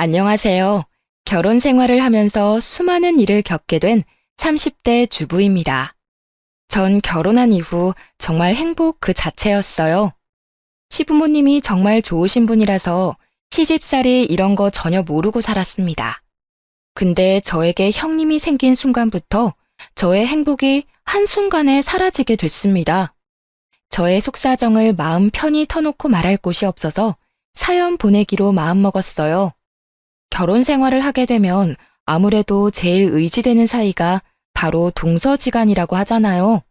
안녕하세요. 결혼 생활을 하면서 수많은 일을 겪게 된 30대 주부입니다. 전 결혼한 이후 정말 행복 그 자체였어요. 시부모님이 정말 좋으신 분이라서 시집살이 이런 거 전혀 모르고 살았습니다. 근데 저에게 형님이 생긴 순간부터 저의 행복이 한순간에 사라지게 됐습니다. 저의 속사정을 마음 편히 터놓고 말할 곳이 없어서 사연 보내기로 마음먹었어요. 결혼 생활을 하게 되면 아무래도 제일 의지되는 사이가 바로 동서지간이라고 하잖아요.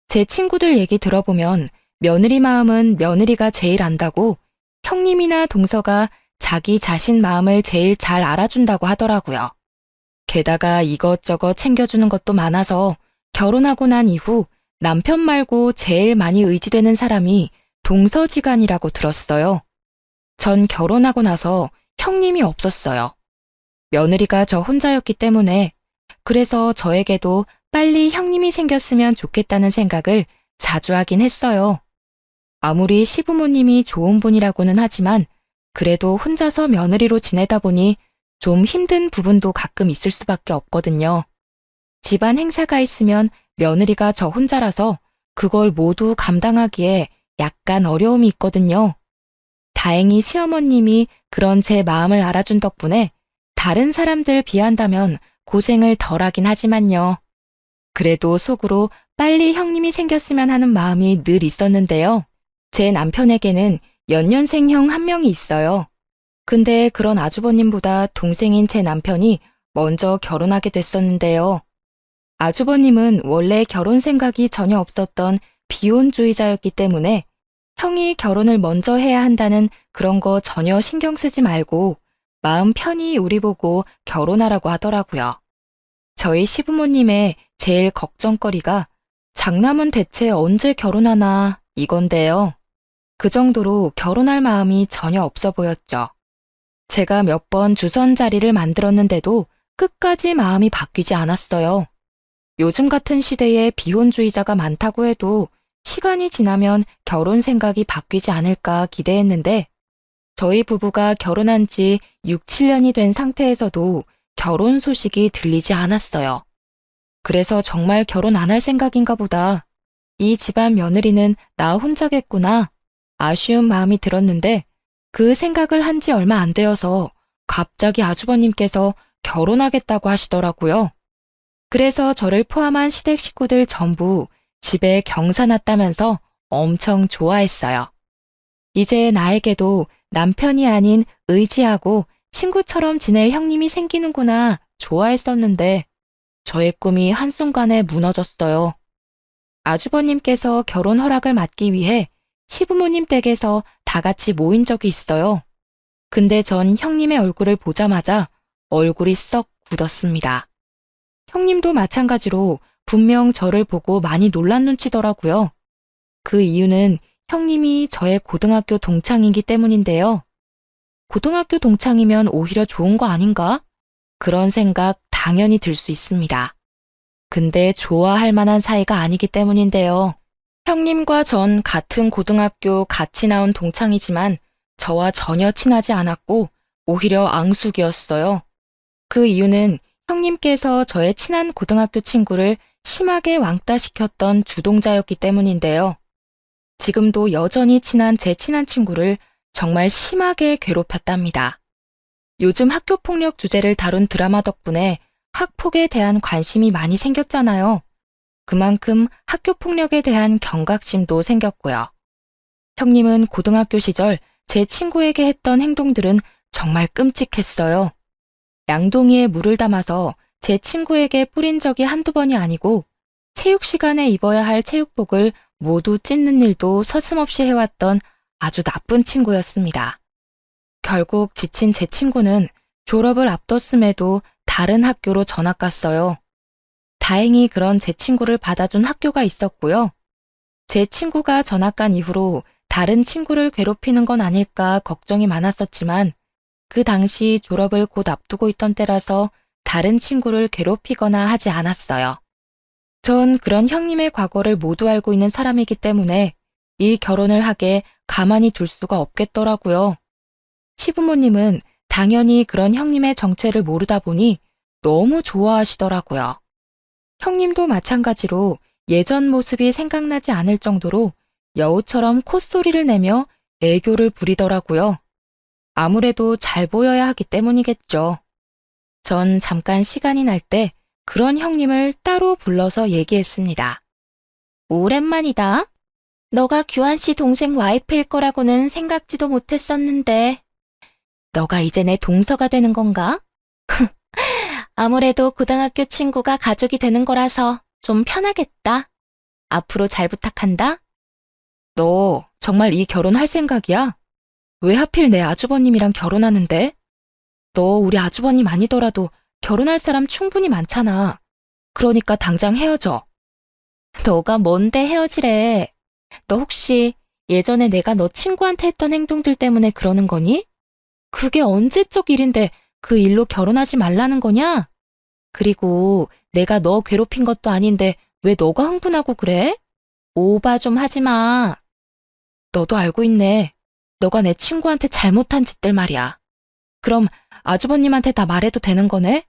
제 친구들 얘기 들어보면 며느리 마음은 며느리가 제일 안다고 형님이나 동서가 자기 자신 마음을 제일 잘 알아준다고 하더라고요. 게다가 이것저것 챙겨주는 것도 많아서 결혼하고 난 이후 남편 말고 제일 많이 의지되는 사람이 동서지간이라고 들었어요. 전 결혼하고 나서 형님이 없었어요. 며느리가 저 혼자였기 때문에 그래서 저에게도 빨리 형님이 생겼으면 좋겠다는 생각을 자주 하긴 했어요. 아무리 시부모님이 좋은 분이라고는 하지만 그래도 혼자서 며느리로 지내다 보니 좀 힘든 부분도 가끔 있을 수밖에 없거든요. 집안 행사가 있으면 며느리가 저 혼자라서 그걸 모두 감당하기에 약간 어려움이 있거든요. 다행히 시어머님이 그런 제 마음을 알아준 덕분에 다른 사람들 비한다면 고생을 덜하긴 하지만요. 그래도 속으로 빨리 형님이 생겼으면 하는 마음이 늘 있었는데요. 제 남편에게는 연년생 형 한 명이 있어요. 근데 그런 아주버님보다 동생인 제 남편이 먼저 결혼하게 됐었는데요. 아주버님은 원래 결혼 생각이 전혀 없었던 비혼주의자였기 때문에 형이 결혼을 먼저 해야 한다는 그런 거 전혀 신경 쓰지 말고 마음 편히 우리 보고 결혼하라고 하더라고요. 저희 시부모님의 제일 걱정거리가 장남은 대체 언제 결혼하나 이건데요. 그 정도로 결혼할 마음이 전혀 없어 보였죠. 제가 몇 번 주선 자리를 만들었는데도 끝까지 마음이 바뀌지 않았어요. 요즘 같은 시대에 비혼주의자가 많다고 해도 시간이 지나면 결혼 생각이 바뀌지 않을까 기대했는데 저희 부부가 결혼한 지 6, 7년이 된 상태에서도 결혼 소식이 들리지 않았어요. 그래서 정말 결혼 안 할 생각인가 보다. 이 집안 며느리는 나 혼자겠구나. 아쉬운 마음이 들었는데 그 생각을 한 지 얼마 안 되어서 갑자기 아주버님께서 결혼하겠다고 하시더라고요. 그래서 저를 포함한 시댁 식구들 전부 집에 경사 났다면서 엄청 좋아했어요. 이제 나에게도 남편이 아닌 의지하고 친구처럼 지낼 형님이 생기는구나 좋아했었는데 저의 꿈이 한순간에 무너졌어요. 아주버님께서 결혼 허락을 받기 위해 시부모님 댁에서 다 같이 모인 적이 있어요. 근데 전 형님의 얼굴을 보자마자 얼굴이 썩 굳었습니다. 형님도 마찬가지로 분명 저를 보고 많이 놀란 눈치더라고요. 그 이유는 형님이 저의 고등학교 동창이기 때문인데요. 고등학교 동창이면 오히려 좋은 거 아닌가? 그런 생각 당연히 들 수 있습니다. 근데 좋아할 만한 사이가 아니기 때문인데요. 형님과 전 같은 고등학교 같이 나온 동창이지만 저와 전혀 친하지 않았고 오히려 앙숙이었어요. 그 이유는 형님께서 저의 친한 고등학교 친구를 심하게 왕따시켰던 주동자였기 때문인데요. 지금도 여전히 친한 제 친한 친구를 정말 심하게 괴롭혔답니다. 요즘 학교폭력 주제를 다룬 드라마 덕분에 학폭에 대한 관심이 많이 생겼잖아요. 그만큼 학교폭력에 대한 경각심도 생겼고요. 형님은 고등학교 시절 제 친구에게 했던 행동들은 정말 끔찍했어요. 양동이에 물을 담아서 제 친구에게 뿌린 적이 한두 번이 아니고 체육 시간에 입어야 할 체육복을 모두 찢는 일도 서슴없이 해왔던 아주 나쁜 친구였습니다. 결국 지친 제 친구는 졸업을 앞뒀음에도 다른 학교로 전학 갔어요. 다행히 그런 제 친구를 받아준 학교가 있었고요. 제 친구가 전학 간 이후로 다른 친구를 괴롭히는 건 아닐까 걱정이 많았었지만 그 당시 졸업을 곧 앞두고 있던 때라서 다른 친구를 괴롭히거나 하지 않았어요. 전 그런 형님의 과거를 모두 알고 있는 사람이기 때문에 이 결혼을 하게 가만히 둘 수가 없겠더라고요. 시부모님은 당연히 그런 형님의 정체를 모르다 보니 너무 좋아하시더라고요. 형님도 마찬가지로 예전 모습이 생각나지 않을 정도로 여우처럼 콧소리를 내며 애교를 부리더라고요. 아무래도 잘 보여야 하기 때문이겠죠. 전 잠깐 시간이 날 때 그런 형님을 따로 불러서 얘기했습니다. 오랜만이다. 너가 규환 씨 동생 와이프일 거라고는 생각지도 못했었는데, 너가 이제 내 동서가 되는 건가? 아무래도 고등학교 친구가 가족이 되는 거라서 좀 편하겠다. 앞으로 잘 부탁한다. 너 정말 이 결혼할 생각이야? 왜 하필 내 아주버님이랑 결혼하는데? 너 우리 아주버님 아니더라도 결혼할 사람 충분히 많잖아. 그러니까 당장 헤어져. 너가 뭔데 헤어지래? 너 혹시 예전에 내가 너 친구한테 했던 행동들 때문에 그러는 거니? 그게 언제적 일인데 그 일로 결혼하지 말라는 거냐? 그리고 내가 너 괴롭힌 것도 아닌데 왜 너가 흥분하고 그래? 오바 좀 하지 마. 너도 알고 있네. 너가 내 친구한테 잘못한 짓들 말이야. 그럼 아주버님한테 다 말해도 되는 거네?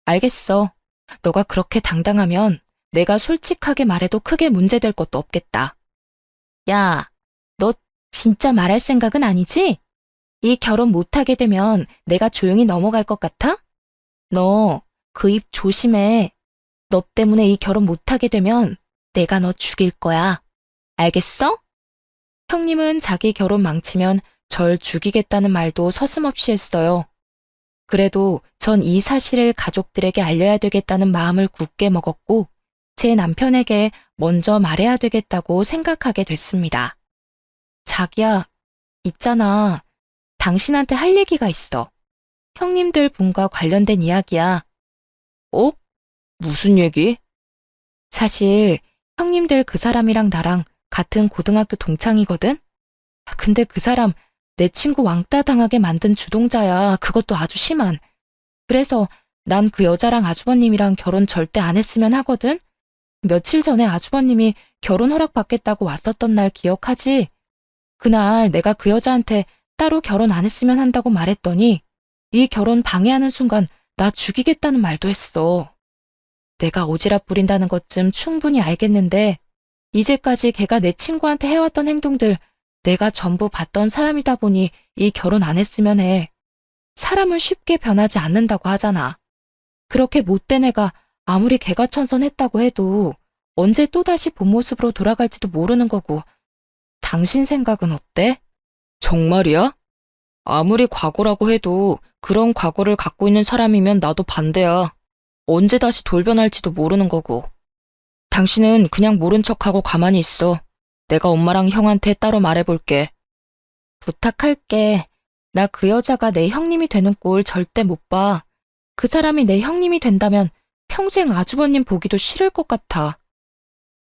알겠어. 너가 그렇게 당당하면 내가 솔직하게 말해도 크게 문제될 것도 없겠다. 야, 너 진짜 말할 생각은 아니지? 이 결혼 못하게 되면 내가 조용히 넘어갈 것 같아? 너 그 입 조심해. 너 때문에 이 결혼 못하게 되면 내가 너 죽일 거야. 알겠어? 형님은 자기 결혼 망치면 절 죽이겠다는 말도 서슴없이 했어요. 그래도 전 이 사실을 가족들에게 알려야 되겠다는 마음을 굳게 먹었고 제 남편에게 먼저 말해야 되겠다고 생각하게 됐습니다. 자기야, 있잖아. 당신한테 할 얘기가 있어. 형님들 분과 관련된 이야기야. 어? 무슨 얘기? 사실 형님들 그 사람이랑 나랑 같은 고등학교 동창이거든? 근데 그 사람 내 친구 왕따 당하게 만든 주동자야. 그것도 아주 심한. 그래서 난 그 여자랑 아주버님이랑 결혼 절대 안 했으면 하거든? 며칠 전에 아주버님이 결혼 허락 받겠다고 왔었던 날 기억하지? 그날 내가 그 여자한테 따로 결혼 안 했으면 한다고 말했더니 이 결혼 방해하는 순간 나 죽이겠다는 말도 했어. 내가 오지랖 부린다는 것쯤 충분히 알겠는데 이제까지 걔가 내 친구한테 해왔던 행동들 내가 전부 봤던 사람이다 보니 이 결혼 안 했으면 해. 사람은 쉽게 변하지 않는다고 하잖아. 그렇게 못된 애가 아무리 개가천선했다고 해도 언제 또다시 본 모습으로 돌아갈지도 모르는 거고. 당신 생각은 어때? 정말이야? 아무리 과거라고 해도 그런 과거를 갖고 있는 사람이면 나도 반대야. 언제 다시 돌변할지도 모르는 거고. 당신은 그냥 모른 척하고 가만히 있어. 내가 엄마랑 형한테 따로 말해볼게. 부탁할게. 나 그 여자가 내 형님이 되는 꼴 절대 못 봐. 그 사람이 내 형님이 된다면 평생 아주버님 보기도 싫을 것 같아.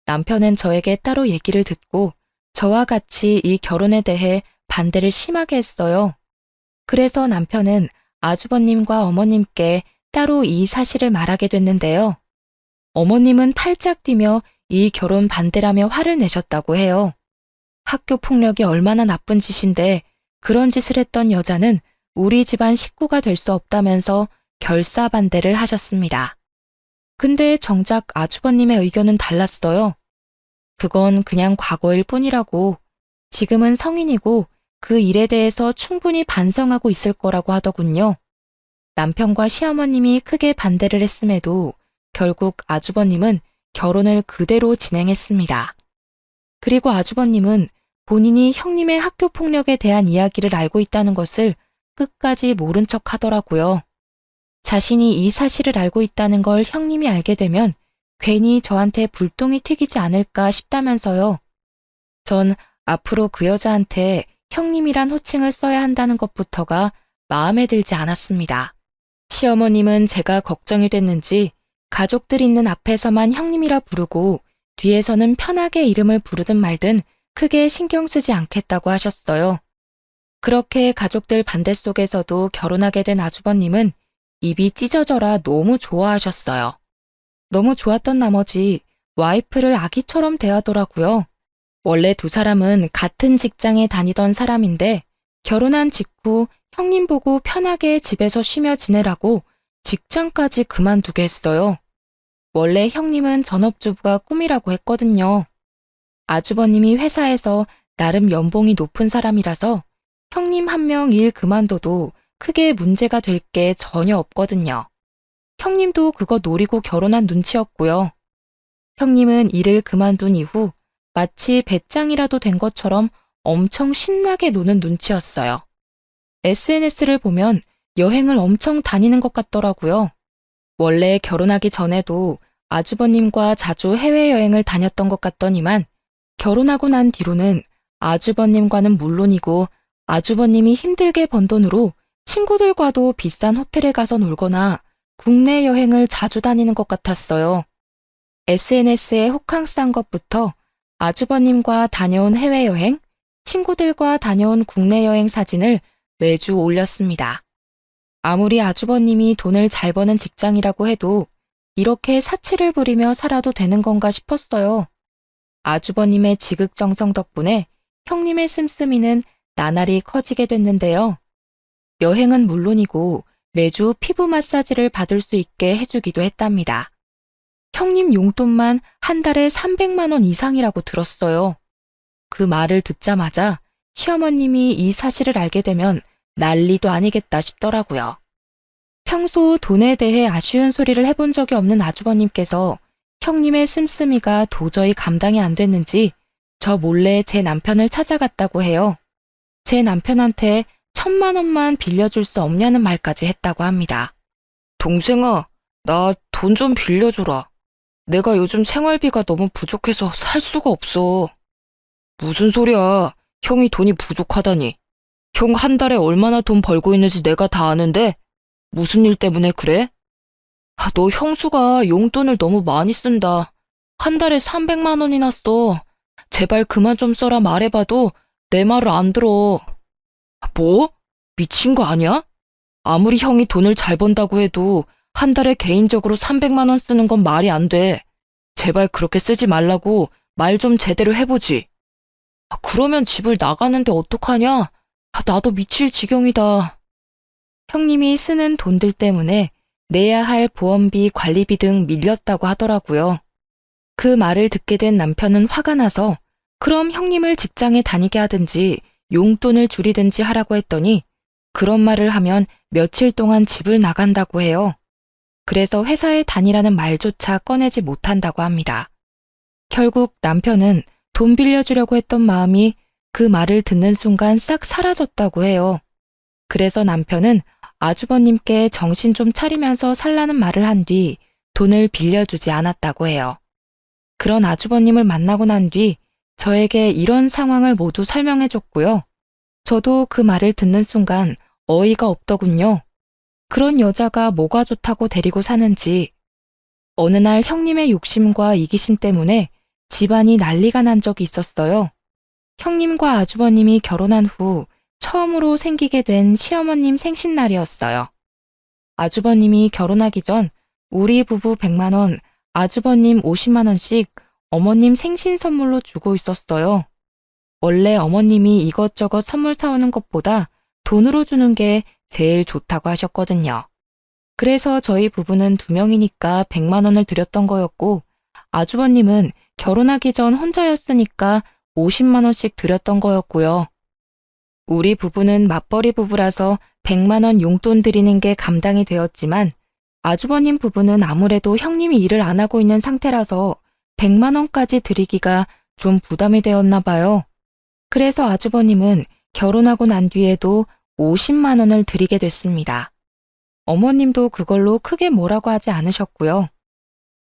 남편은 저에게 따로 얘기를 듣고 저와 같이 이 결혼에 대해 반대를 심하게 했어요. 그래서 남편은 아주버님과 어머님께 따로 이 사실을 말하게 됐는데요. 어머님은 팔짝 뛰며 이 결혼 반대라며 화를 내셨다고 해요. 학교 폭력이 얼마나 나쁜 짓인데 그런 짓을 했던 여자는 우리 집안 식구가 될 수 없다면서 결사 반대를 하셨습니다. 근데 정작 아주버님의 의견은 달랐어요. 그건 그냥 과거일 뿐이라고. 지금은 성인이고 그 일에 대해서 충분히 반성하고 있을 거라고 하더군요. 남편과 시어머님이 크게 반대를 했음에도 결국 아주버님은 결혼을 그대로 진행했습니다. 그리고 아주버님은 본인이 형님의 학교 폭력에 대한 이야기를 알고 있다는 것을 끝까지 모른 척 하더라고요. 자신이 이 사실을 알고 있다는 걸 형님이 알게 되면 괜히 저한테 불똥이 튀기지 않을까 싶다면서요. 전 앞으로 그 여자한테 형님이란 호칭을 써야 한다는 것부터가 마음에 들지 않았습니다. 시어머님은 제가 걱정이 됐는지 가족들 있는 앞에서만 형님이라 부르고 뒤에서는 편하게 이름을 부르든 말든 크게 신경 쓰지 않겠다고 하셨어요. 그렇게 가족들 반대 속에서도 결혼하게 된 아주버님은 입이 찢어져라 너무 좋아하셨어요. 너무 좋았던 나머지 와이프를 아기처럼 대하더라고요. 원래 두 사람은 같은 직장에 다니던 사람인데 결혼한 직후 형님 보고 편하게 집에서 쉬며 지내라고 직장까지 그만두게 했어요. 원래 형님은 전업주부가 꿈이라고 했거든요. 아주버님이 회사에서 나름 연봉이 높은 사람이라서 형님 한 명 일 그만둬도 크게 문제가 될 게 전혀 없거든요. 형님도 그거 노리고 결혼한 눈치였고요. 형님은 일을 그만둔 이후 마치 배짱이라도 된 것처럼 엄청 신나게 노는 눈치였어요. SNS를 보면 여행을 엄청 다니는 것 같더라고요. 원래 결혼하기 전에도 아주버님과 자주 해외여행을 다녔던 것 같더니만 결혼하고 난 뒤로는 아주버님과는 물론이고 아주버님이 힘들게 번 돈으로 친구들과도 비싼 호텔에 가서 놀거나 국내 여행을 자주 다니는 것 같았어요. SNS에 호캉스한 것부터 아주버님과 다녀온 해외여행, 친구들과 다녀온 국내 여행 사진을 매주 올렸습니다. 아무리 아주버님이 돈을 잘 버는 직장이라고 해도 이렇게 사치를 부리며 살아도 되는 건가 싶었어요. 아주버님의 지극정성 덕분에 형님의 씀씀이는 나날이 커지게 됐는데요. 여행은 물론이고 매주 피부 마사지를 받을 수 있게 해주기도 했답니다. 형님 용돈만 한 달에 300만 원 이상이라고 들었어요. 그 말을 듣자마자 시어머님이 이 사실을 알게 되면 난리도 아니겠다 싶더라고요. 평소 돈에 대해 아쉬운 소리를 해본 적이 없는 아주버님께서 형님의 씀씀이가 도저히 감당이 안 됐는지 저 몰래 제 남편을 찾아갔다고 해요. 제 남편한테 1,000만 원만 빌려줄 수 없냐는 말까지 했다고 합니다. 동생아, 나 돈 좀 빌려줘라. 내가 요즘 생활비가 너무 부족해서 살 수가 없어. 무슨 소리야. 형이 돈이 부족하다니. 형 한 달에 얼마나 돈 벌고 있는지 내가 다 아는데 무슨 일 때문에 그래? 너 형수가 용돈을 너무 많이 쓴다. 한 달에 300만 원이나 써. 제발 그만 좀 써라 말해봐도 내 말을 안 들어. 뭐? 미친 거 아니야? 아무리 형이 돈을 잘 번다고 해도 한 달에 개인적으로 300만 원 쓰는 건 말이 안 돼. 제발 그렇게 쓰지 말라고 말 좀 제대로 해보지. 그러면 집을 나가는데 어떡하냐? 나도 미칠 지경이다. 형님이 쓰는 돈들 때문에 내야 할 보험비, 관리비 등 밀렸다고 하더라고요. 그 말을 듣게 된 남편은 화가 나서 그럼 형님을 직장에 다니게 하든지 용돈을 줄이든지 하라고 했더니 그런 말을 하면 며칠 동안 집을 나간다고 해요. 그래서 회사에 다니라는 말조차 꺼내지 못한다고 합니다. 결국 남편은 돈 빌려주려고 했던 마음이 그 말을 듣는 순간 싹 사라졌다고 해요. 그래서 남편은 아주버님께 정신 좀 차리면서 살라는 말을 한 뒤 돈을 빌려주지 않았다고 해요. 그런 아주버님을 만나고 난 뒤 저에게 이런 상황을 모두 설명해 줬고요. 저도 그 말을 듣는 순간 어이가 없더군요. 그런 여자가 뭐가 좋다고 데리고 사는지. 어느 날 형님의 욕심과 이기심 때문에 집안이 난리가 난 적이 있었어요. 형님과 아주버님이 결혼한 후 처음으로 생기게 된 시어머님 생신날이었어요. 아주버님이 결혼하기 전 우리 부부 100만 원, 아주버님 50만 원씩 어머님 생신 선물로 주고 있었어요. 원래 어머님이 이것저것 선물 사오는 것보다 돈으로 주는 게 제일 좋다고 하셨거든요. 그래서 저희 부부는 2명이니까 100만 원을 드렸던 거였고 아주버님은 결혼하기 전 혼자였으니까 50만 원씩 드렸던 거였고요. 우리 부부는 맞벌이 부부라서 100만 원 용돈 드리는 게 감당이 되었지만 아주버님 부부는 아무래도 형님이 일을 안 하고 있는 상태라서 100만 원까지 드리기가 좀 부담이 되었나 봐요. 그래서 아주버님은 결혼하고 난 뒤에도 50만 원을 드리게 됐습니다. 어머님도 그걸로 크게 뭐라고 하지 않으셨고요.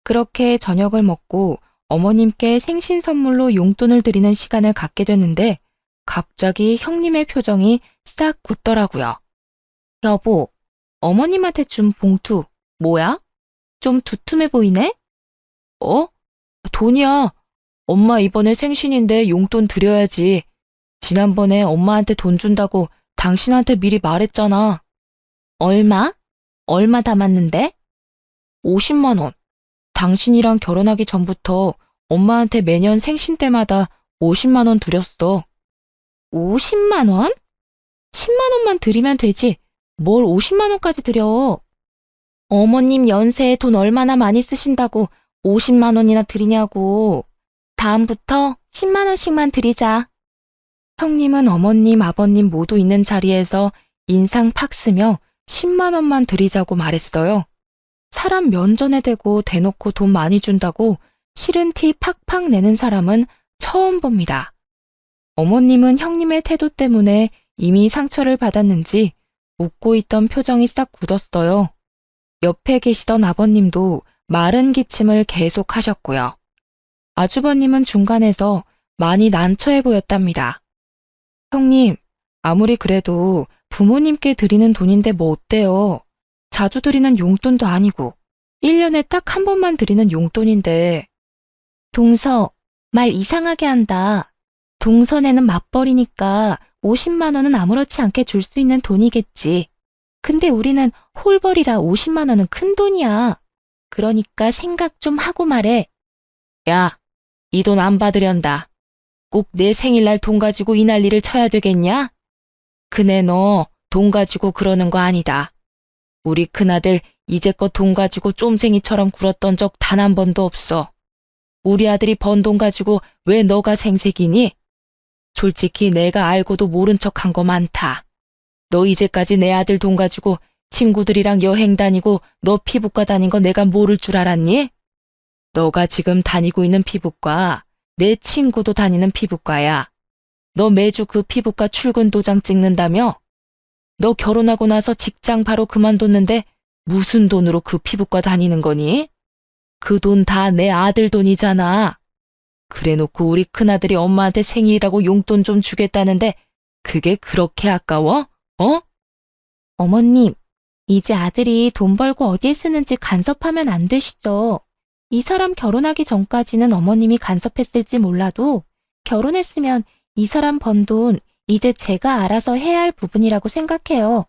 그렇게 저녁을 먹고 어머님께 생신 선물로 용돈을 드리는 시간을 갖게 됐는데 갑자기 형님의 표정이 싹 굳더라고요. 여보, 어머님한테 준 봉투 뭐야? 좀 두툼해 보이네? 어? 돈이야. 엄마 이번에 생신인데 용돈 드려야지. 지난번에 엄마한테 돈 준다고 당신한테 미리 말했잖아. 얼마? 얼마 담았는데? 50만 원. 당신이랑 결혼하기 전부터 엄마한테 매년 생신 때마다 50만 원 드렸어. 50만 원? 10만 원만 드리면 되지. 뭘 50만 원까지 드려. 어머님 연세에 돈 얼마나 많이 쓰신다고 50만 원이나 드리냐고. 다음부터 10만 원씩만 드리자. 형님은 어머님, 아버님 모두 있는 자리에서 인상 팍 쓰며 10만 원만 드리자고 말했어요. 사람 면전에 대고 대놓고 돈 많이 준다고 싫은 티 팍팍 내는 사람은 처음 봅니다. 어머님은 형님의 태도 때문에 이미 상처를 받았는지 웃고 있던 표정이 싹 굳었어요. 옆에 계시던 아버님도 마른 기침을 계속 하셨고요. 아주버님은 중간에서 많이 난처해 보였답니다. 형님, 아무리 그래도 부모님께 드리는 돈인데 뭐 어때요? 자주 드리는 용돈도 아니고 1년에 딱 한 번만 드리는 용돈인데. 동서, 말 이상하게 한다. 동서네는 맞벌이니까 50만 원은 아무렇지 않게 줄 수 있는 돈이겠지. 근데 우리는 홀벌이라 50만 원은 큰 돈이야. 그러니까 생각 좀 하고 말해. 야, 이 돈 안 받으련다. 꼭 내 생일날 돈 가지고 이 난리를 쳐야 되겠냐? 그네 너 돈 가지고 그러는 거 아니다. 우리 큰아들 이제껏 돈 가지고 쫌생이처럼 굴었던 적 단 한 번도 없어. 우리 아들이 번 돈 가지고 왜 너가 생색이니? 솔직히 내가 알고도 모른 척 한 거 많다. 너 이제까지 내 아들 돈 가지고 친구들이랑 여행 다니고 너 피부과 다닌 거 내가 모를 줄 알았니? 너가 지금 다니고 있는 피부과 내 친구도 다니는 피부과야. 너 매주 그 피부과 출근 도장 찍는다며? 너 결혼하고 나서 직장 바로 그만뒀는데 무슨 돈으로 그 피부과 다니는 거니? 그 돈 다 내 아들 돈이잖아. 그래놓고 우리 큰아들이 엄마한테 생일이라고 용돈 좀 주겠다는데 그게 그렇게 아까워? 어? 어머님, 이제 아들이 돈 벌고 어디에 쓰는지 간섭하면 안 되시죠. 이 사람 결혼하기 전까지는 어머님이 간섭했을지 몰라도 결혼했으면 이 사람 번 돈 이제 제가 알아서 해야 할 부분이라고 생각해요.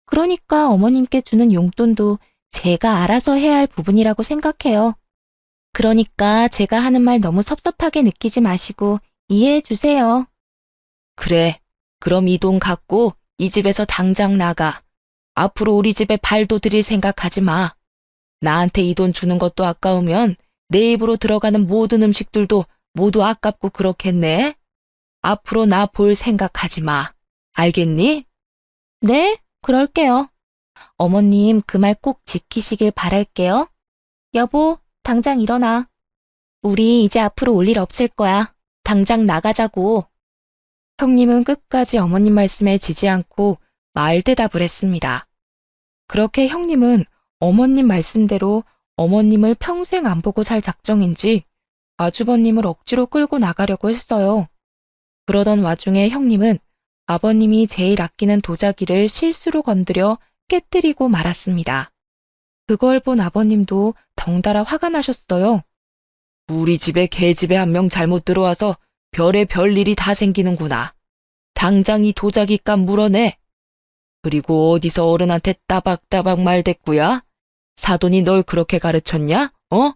그러니까 어머님께 주는 용돈도 제가 알아서 해야 할 부분이라고 생각해요. 그러니까 제가 하는 말 너무 섭섭하게 느끼지 마시고 이해해 주세요. 그래, 그럼 이 돈 갖고 이 집에서 당장 나가. 앞으로 우리 집에 발도 들일 생각하지 마. 나한테 이 돈 주는 것도 아까우면 내 입으로 들어가는 모든 음식들도 모두 아깝고 그렇겠네. 앞으로 나 볼 생각하지 마. 알겠니? 네, 그럴게요. 어머님 그 말 꼭 지키시길 바랄게요. 여보, 당장 일어나. 우리 이제 앞으로 올 일 없을 거야. 당장 나가자고. 형님은 끝까지 어머님 말씀에 지지 않고 말 대답을 했습니다. 그렇게 형님은 어머님 말씀대로 어머님을 평생 안 보고 살 작정인지 아주버님을 억지로 끌고 나가려고 했어요. 그러던 와중에 형님은 아버님이 제일 아끼는 도자기를 실수로 건드려 깨뜨리고 말았습니다. 그걸 본 아버님도 덩달아 화가 나셨어요. 우리 집에 개집에 한 명 잘못 들어와서 별의 별일이 다 생기는구나. 당장 이 도자기 값 물어내. 그리고 어디서 어른한테 따박따박 말댔구야? 사돈이 널 그렇게 가르쳤냐? 어?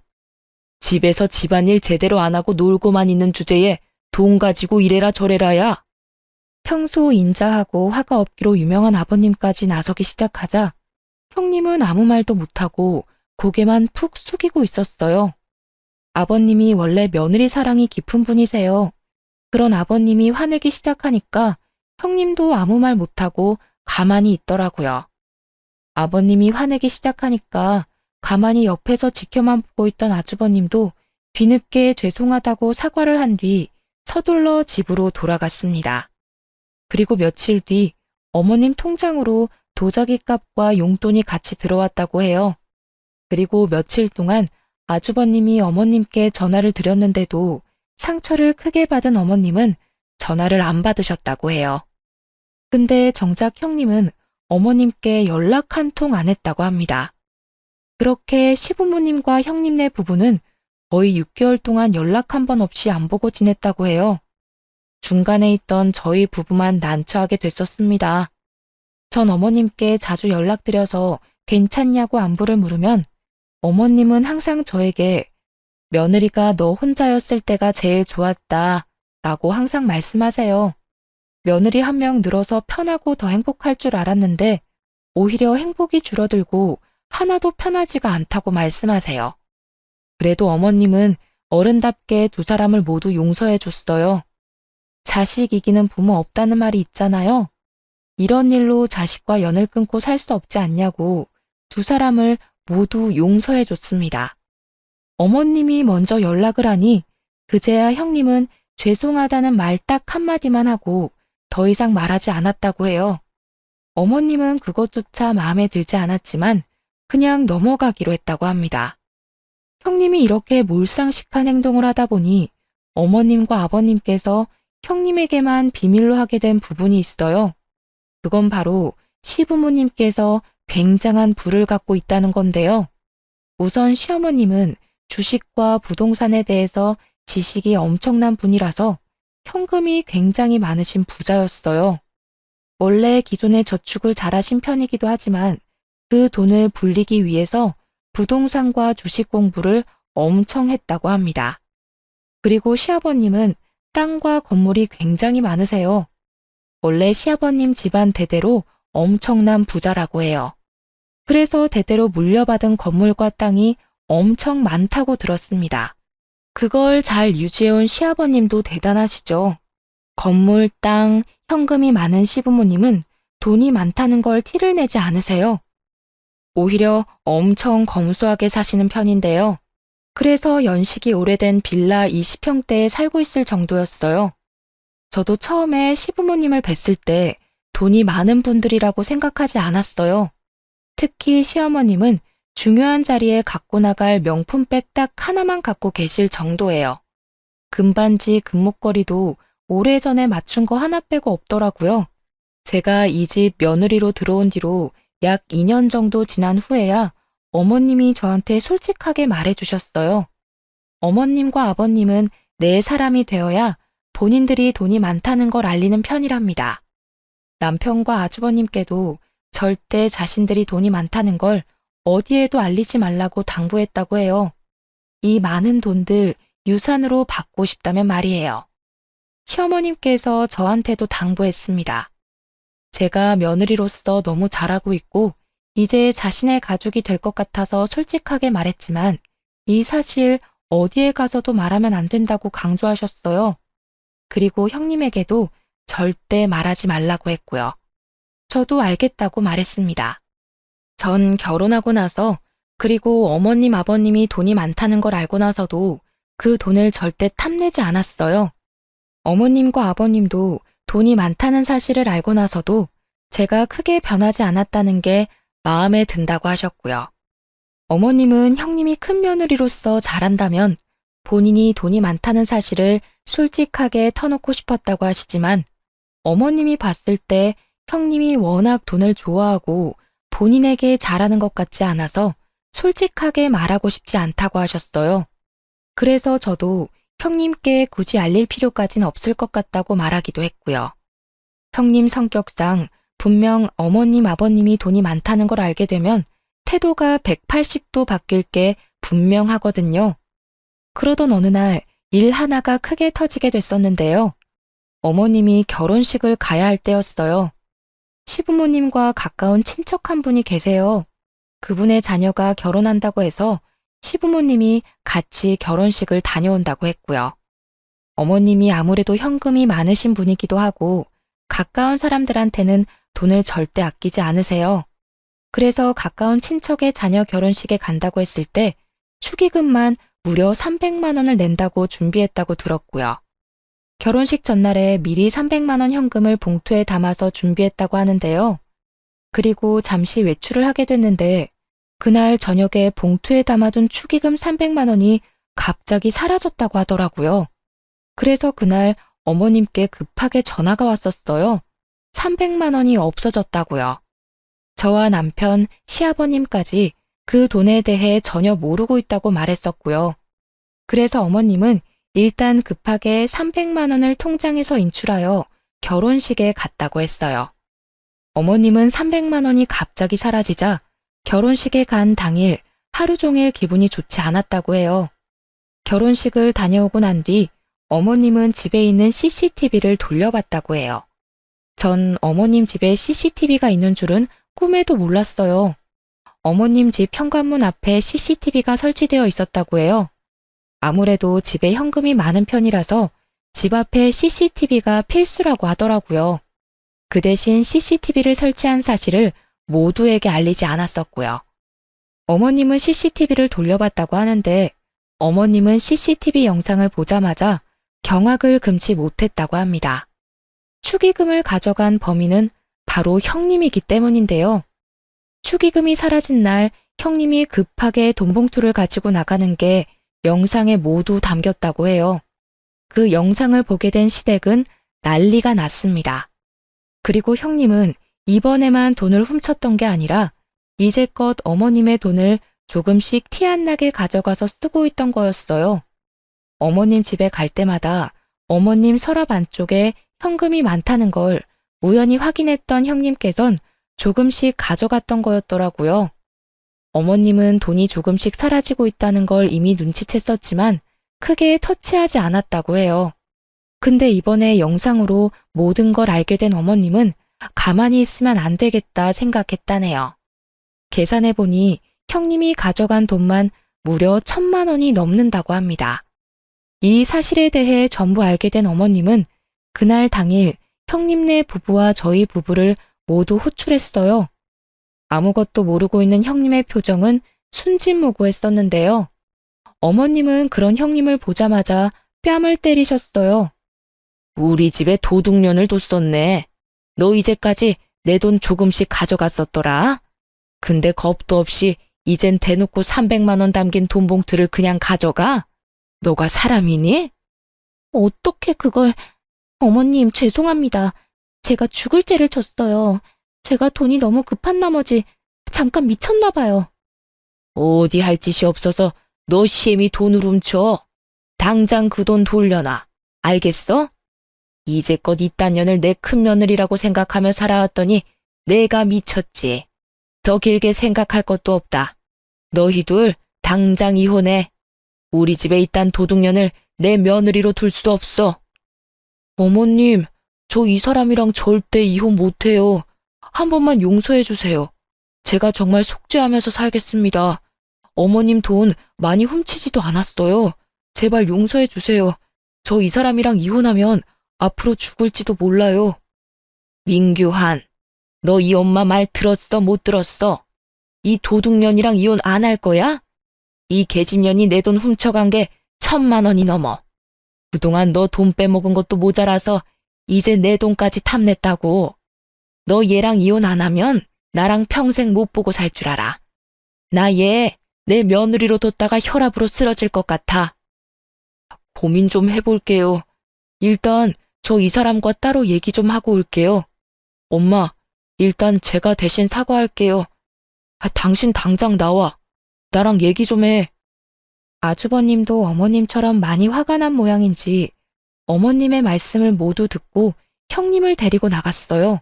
집에서 집안일 제대로 안 하고 놀고만 있는 주제에 돈 가지고 이래라 저래라야. 평소 인자하고 화가 없기로 유명한 아버님까지 나서기 시작하자 형님은 아무 말도 못하고 고개만 푹 숙이고 있었어요. 아버님이 원래 며느리 사랑이 깊은 분이세요. 그런 아버님이 화내기 시작하니까 형님도 아무 말 못하고 가만히 있더라고요. 아버님이 화내기 시작하니까 가만히 옆에서 지켜만 보고 있던 아주버님도 뒤늦게 죄송하다고 사과를 한 뒤 서둘러 집으로 돌아갔습니다. 그리고 며칠 뒤 어머님 통장으로 도자기 값과 용돈이 같이 들어왔다고 해요. 그리고 며칠 동안 아주버님이 어머님께 전화를 드렸는데도 상처를 크게 받은 어머님은 전화를 안 받으셨다고 해요. 근데 정작 형님은 어머님께 연락 한 통 안 했다고 합니다. 그렇게 시부모님과 형님네 부부는 거의 6개월 동안 연락 한 번 없이 안 보고 지냈다고 해요. 중간에 있던 저희 부부만 난처하게 됐었습니다. 전 어머님께 자주 연락드려서 괜찮냐고 안부를 물으면 어머님은 항상 저에게 며느리가 너 혼자였을 때가 제일 좋았다 라고 항상 말씀하세요. 며느리 한 명 늘어서 편하고 더 행복할 줄 알았는데 오히려 행복이 줄어들고 하나도 편하지가 않다고 말씀하세요. 그래도 어머님은 어른답게 두 사람을 모두 용서해 줬어요. 자식 이기는 부모 없다는 말이 있잖아요. 이런 일로 자식과 연을 끊고 살 수 없지 않냐고 두 사람을 모두 용서해 줬습니다. 어머님이 먼저 연락을 하니 그제야 형님은 죄송하다는 말 딱 한마디만 하고 더 이상 말하지 않았다고 해요. 어머님은 그것조차 마음에 들지 않았지만 그냥 넘어가기로 했다고 합니다. 형님이 이렇게 몰상식한 행동을 하다 보니 어머님과 아버님께서 형님에게만 비밀로 하게 된 부분이 있어요. 그건 바로 시부모님께서 굉장한 부를 갖고 있다는 건데요. 우선 시어머님은 주식과 부동산에 대해서 지식이 엄청난 분이라서 현금이 굉장히 많으신 부자였어요. 원래 기존에 저축을 잘하신 편이기도 하지만 그 돈을 불리기 위해서 부동산과 주식 공부를 엄청 했다고 합니다. 그리고 시아버님은 땅과 건물이 굉장히 많으세요. 원래 시아버님 집안 대대로 엄청난 부자라고 해요. 그래서 대대로 물려받은 건물과 땅이 엄청 많다고 들었습니다. 그걸 잘 유지해온 시아버님도 대단하시죠. 건물, 땅, 현금이 많은 시부모님은 돈이 많다는 걸 티를 내지 않으세요. 오히려 엄청 검소하게 사시는 편인데요. 그래서 연식이 오래된 빌라 20평대에 살고 있을 정도였어요. 저도 처음에 시부모님을 뵀을 때 돈이 많은 분들이라고 생각하지 않았어요. 특히 시어머님은 중요한 자리에 갖고 나갈 명품백 딱 하나만 갖고 계실 정도예요. 금반지, 금목걸이도 오래전에 맞춘 거 하나 빼고 없더라고요. 제가 이 집 며느리로 들어온 뒤로 약 2년 정도 지난 후에야 어머님이 저한테 솔직하게 말해주셨어요. 어머님과 아버님은 내 사람이 되어야 본인들이 돈이 많다는 걸 알리는 편이랍니다. 남편과 아주버님께도 절대 자신들이 돈이 많다는 걸 어디에도 알리지 말라고 당부했다고 해요. 이 많은 돈들 유산으로 받고 싶다면 말이에요. 시어머님께서 저한테도 당부했습니다. 제가 며느리로서 너무 잘하고 있고 이제 자신의 가족이 될 것 같아서 솔직하게 말했지만 이 사실 어디에 가서도 말하면 안 된다고 강조하셨어요. 그리고 형님에게도 절대 말하지 말라고 했고요. 저도 알겠다고 말했습니다. 전 결혼하고 나서 그리고 어머님 아버님이 돈이 많다는 걸 알고 나서도 그 돈을 절대 탐내지 않았어요. 어머님과 아버님도 돈이 많다는 사실을 알고 나서도 제가 크게 변하지 않았다는 게 마음에 든다고 하셨고요. 어머님은 형님이 큰 며느리로서 잘한다면 본인이 돈이 많다는 사실을 솔직하게 터놓고 싶었다고 하시지만 어머님이 봤을 때 형님이 워낙 돈을 좋아하고 본인에게 잘하는 것 같지 않아서 솔직하게 말하고 싶지 않다고 하셨어요. 그래서 저도 형님께 굳이 알릴 필요까진 없을 것 같다고 말하기도 했고요. 형님 성격상 분명 어머님, 아버님이 돈이 많다는 걸 알게 되면 태도가 180도 바뀔 게 분명하거든요. 그러던 어느 날 일 하나가 크게 터지게 됐었는데요. 어머님이 결혼식을 가야 할 때였어요. 시부모님과 가까운 친척 한 분이 계세요. 그분의 자녀가 결혼한다고 해서 시부모님이 같이 결혼식을 다녀온다고 했고요. 어머님이 아무래도 현금이 많으신 분이기도 하고 가까운 사람들한테는 돈을 절대 아끼지 않으세요. 그래서 가까운 친척의 자녀 결혼식에 간다고 했을 때 축의금만 무려 300만 원을 낸다고 준비했다고 들었고요. 결혼식 전날에 미리 300만 원 현금을 봉투에 담아서 준비했다고 하는데요. 그리고 잠시 외출을 하게 됐는데 그날 저녁에 봉투에 담아둔 축의금 300만 원이 갑자기 사라졌다고 하더라고요. 그래서 그날 어머님께 급하게 전화가 왔었어요. 300만 원이 없어졌다고요. 저와 남편, 시아버님까지 그 돈에 대해 전혀 모르고 있다고 말했었고요. 그래서 어머님은 일단 급하게 300만 원을 통장에서 인출하여 결혼식에 갔다고 했어요. 어머님은 300만 원이 갑자기 사라지자 결혼식에 간 당일 하루 종일 기분이 좋지 않았다고 해요. 결혼식을 다녀오고 난 뒤 어머님은 집에 있는 CCTV를 돌려봤다고 해요. 전 어머님 집에 CCTV가 있는 줄은 꿈에도 몰랐어요. 어머님 집 현관문 앞에 CCTV가 설치되어 있었다고 해요. 아무래도 집에 현금이 많은 편이라서 집 앞에 CCTV가 필수라고 하더라고요. 그 대신 CCTV를 설치한 사실을 모두에게 알리지 않았었고요. 어머님은 CCTV를 돌려봤다고 하는데 어머님은 CCTV 영상을 보자마자 경악을 금치 못했다고 합니다. 축의금을 가져간 범인은 바로 형님이기 때문인데요. 축의금이 사라진 날 형님이 급하게 돈 봉투를 가지고 나가는 게 영상에 모두 담겼다고 해요. 그 영상을 보게 된 시댁은 난리가 났습니다. 그리고 형님은 이번에만 돈을 훔쳤던 게 아니라 이제껏 어머님의 돈을 조금씩 티 안 나게 가져가서 쓰고 있던 거였어요. 어머님 집에 갈 때마다 어머님 서랍 안쪽에 현금이 많다는 걸 우연히 확인했던 형님께선 조금씩 가져갔던 거였더라고요. 어머님은 돈이 조금씩 사라지고 있다는 걸 이미 눈치챘었지만 크게 터치하지 않았다고 해요. 근데 이번에 영상으로 모든 걸 알게 된 어머님은 가만히 있으면 안 되겠다 생각했다네요. 계산해보니 형님이 가져간 돈만 무려 1,000만 원이 넘는다고 합니다. 이 사실에 대해 전부 알게 된 어머님은 그날 당일 형님네 부부와 저희 부부를 모두 호출했어요. 아무것도 모르고 있는 형님의 표정은 순진무구했었는데요. 어머님은 그런 형님을 보자마자 뺨을 때리셨어요. 우리 집에 도둑년을 뒀었네. 너 이제까지 내 돈 조금씩 가져갔었더라. 근데 겁도 없이 이젠 대놓고 300만 원 담긴 돈 봉투를 그냥 가져가? 너가 사람이니? 어떻게 그걸... 어머님, 죄송합니다. 제가 죽을 죄를 졌어요. 제가 돈이 너무 급한 나머지 잠깐 미쳤나 봐요. 어디 할 짓이 없어서 너 시엠이 돈을 훔쳐. 당장 그 돈 돌려놔. 알겠어? 이제껏 이딴 년을 내 큰 며느리라고 생각하며 살아왔더니 내가 미쳤지. 더 길게 생각할 것도 없다. 너희들 당장 이혼해. 우리 집에 이딴 도둑년을 내 며느리로 둘 수 없어. 어머님, 저 이 사람이랑 절대 이혼 못해요. 한 번만 용서해 주세요. 제가 정말 속죄하면서 살겠습니다. 어머님 돈 많이 훔치지도 않았어요. 제발 용서해 주세요. 저 이 사람이랑 이혼하면 앞으로 죽을지도 몰라요. 민규한, 너 이 엄마 말 들었어, 못 들었어? 이 도둑년이랑 이혼 안 할 거야? 이 계집년이 내 돈 훔쳐간 게 1,000만 원이 넘어. 그동안 너 돈 빼먹은 것도 모자라서 이제 내 돈까지 탐냈다고. 너 얘랑 이혼 안 하면 나랑 평생 못 보고 살 줄 알아. 나 얘 내 며느리로 뒀다가 혈압으로 쓰러질 것 같아. 고민 좀 해볼게요. 일단 저 이 사람과 따로 얘기 좀 하고 올게요. 엄마, 일단 제가 대신 사과할게요. 당신 당장 나와. 나랑 얘기 좀 해. 아주버님도 어머님처럼 많이 화가 난 모양인지 어머님의 말씀을 모두 듣고 형님을 데리고 나갔어요.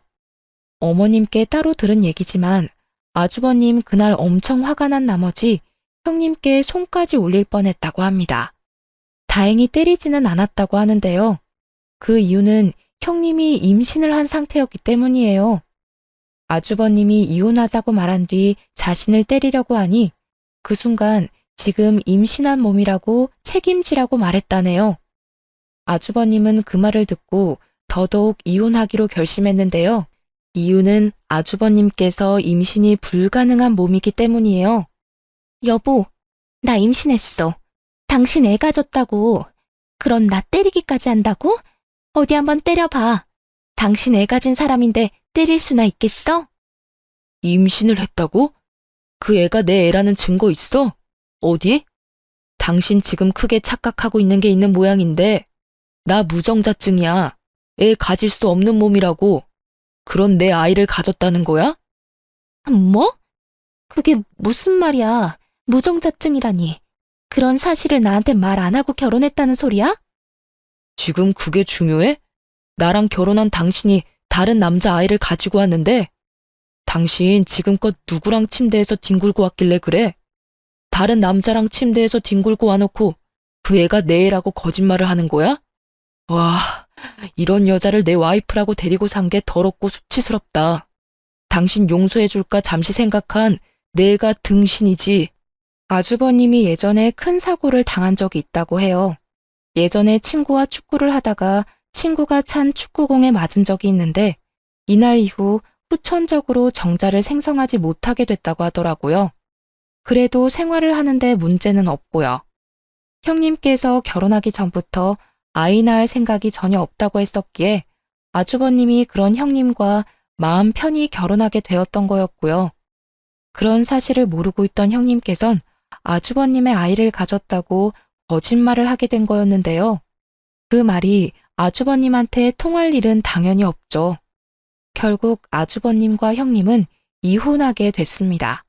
어머님께 따로 들은 얘기지만 아주버님 그날 엄청 화가 난 나머지 형님께 손까지 올릴 뻔했다고 합니다. 다행히 때리지는 않았다고 하는데요. 그 이유는 형님이 임신을 한 상태였기 때문이에요. 아주버님이 이혼하자고 말한 뒤 자신을 때리려고 하니 그 순간 지금 임신한 몸이라고 책임지라고 말했다네요. 아주버님은 그 말을 듣고 더더욱 이혼하기로 결심했는데요. 이유는 아주버님께서 임신이 불가능한 몸이기 때문이에요. 여보, 나 임신했어. 당신 애 가졌다고. 그런 나 때리기까지 한다고? 어디 한번 때려봐. 당신 애 가진 사람인데 때릴 수나 있겠어? 임신을 했다고? 그 애가 내 애라는 증거 있어? 어디? 당신 지금 크게 착각하고 있는 게 있는 모양인데 나 무정자증이야. 애 가질 수 없는 몸이라고. 그런 내 아이를 가졌다는 거야? 뭐? 그게 무슨 말이야? 무정자증이라니. 그런 사실을 나한테 말 안 하고 결혼했다는 소리야? 지금 그게 중요해? 나랑 결혼한 당신이 다른 남자 아이를 가지고 왔는데 당신 지금껏 누구랑 침대에서 뒹굴고 왔길래 그래? 다른 남자랑 침대에서 뒹굴고 와놓고 그 애가 내 애라고 거짓말을 하는 거야? 와, 이런 여자를 내 와이프라고 데리고 산 게 더럽고 수치스럽다. 당신 용서해줄까 잠시 생각한 내가 등신이지. 아주버님이 예전에 큰 사고를 당한 적이 있다고 해요. 예전에 친구와 축구를 하다가 친구가 찬 축구공에 맞은 적이 있는데 이날 이후 후천적으로 정자를 생성하지 못하게 됐다고 하더라고요. 그래도 생활을 하는데 문제는 없고요. 형님께서 결혼하기 전부터 아이 낳을 생각이 전혀 없다고 했었기에 아주버님이 그런 형님과 마음 편히 결혼하게 되었던 거였고요. 그런 사실을 모르고 있던 형님께선 아주버님의 아이를 가졌다고 거짓말을 하게 된 거였는데요. 그 말이 아주버님한테 통할 일은 당연히 없죠. 결국 아주버님과 형님은 이혼하게 됐습니다.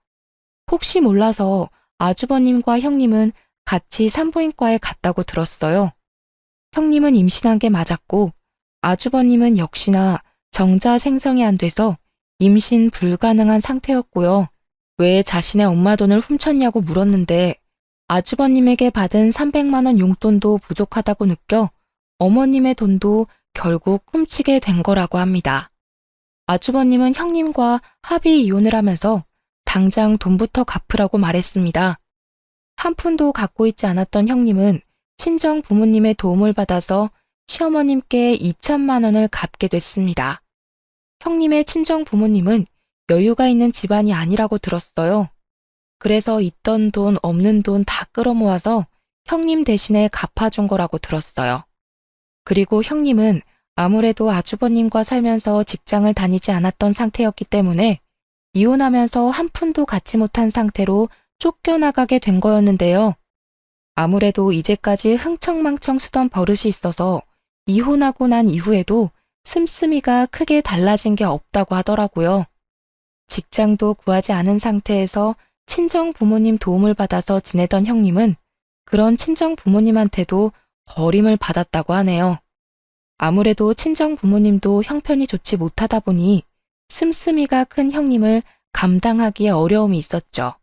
혹시 몰라서 아주버님과 형님은 같이 산부인과에 갔다고 들었어요. 형님은 임신한 게 맞았고 아주버님은 역시나 정자 생성이 안 돼서 임신 불가능한 상태였고요. 왜 자신의 엄마 돈을 훔쳤냐고 물었는데 아주버님에게 받은 300만 원 용돈도 부족하다고 느껴 어머님의 돈도 결국 훔치게 된 거라고 합니다. 아주버님은 형님과 합의 이혼을 하면서 당장 돈부터 갚으라고 말했습니다. 한 푼도 갖고 있지 않았던 형님은 친정 부모님의 도움을 받아서 시어머님께 2천만 원을 갚게 됐습니다. 형님의 친정 부모님은 여유가 있는 집안이 아니라고 들었어요. 그래서 있던 돈 없는 돈 다 끌어모아서 형님 대신에 갚아준 거라고 들었어요. 그리고 형님은 아무래도 아주버님과 살면서 직장을 다니지 않았던 상태였기 때문에 이혼하면서 한 푼도 갖지 못한 상태로 쫓겨나가게 된 거였는데요. 아무래도 이제까지 흥청망청 쓰던 버릇이 있어서 이혼하고 난 이후에도 씀씀이가 크게 달라진 게 없다고 하더라고요. 직장도 구하지 않은 상태에서 친정 부모님 도움을 받아서 지내던 형님은 그런 친정 부모님한테도 버림을 받았다고 하네요. 아무래도 친정 부모님도 형편이 좋지 못하다 보니 씀씀이가 큰 형님을 감당하기에 어려움이 있었죠.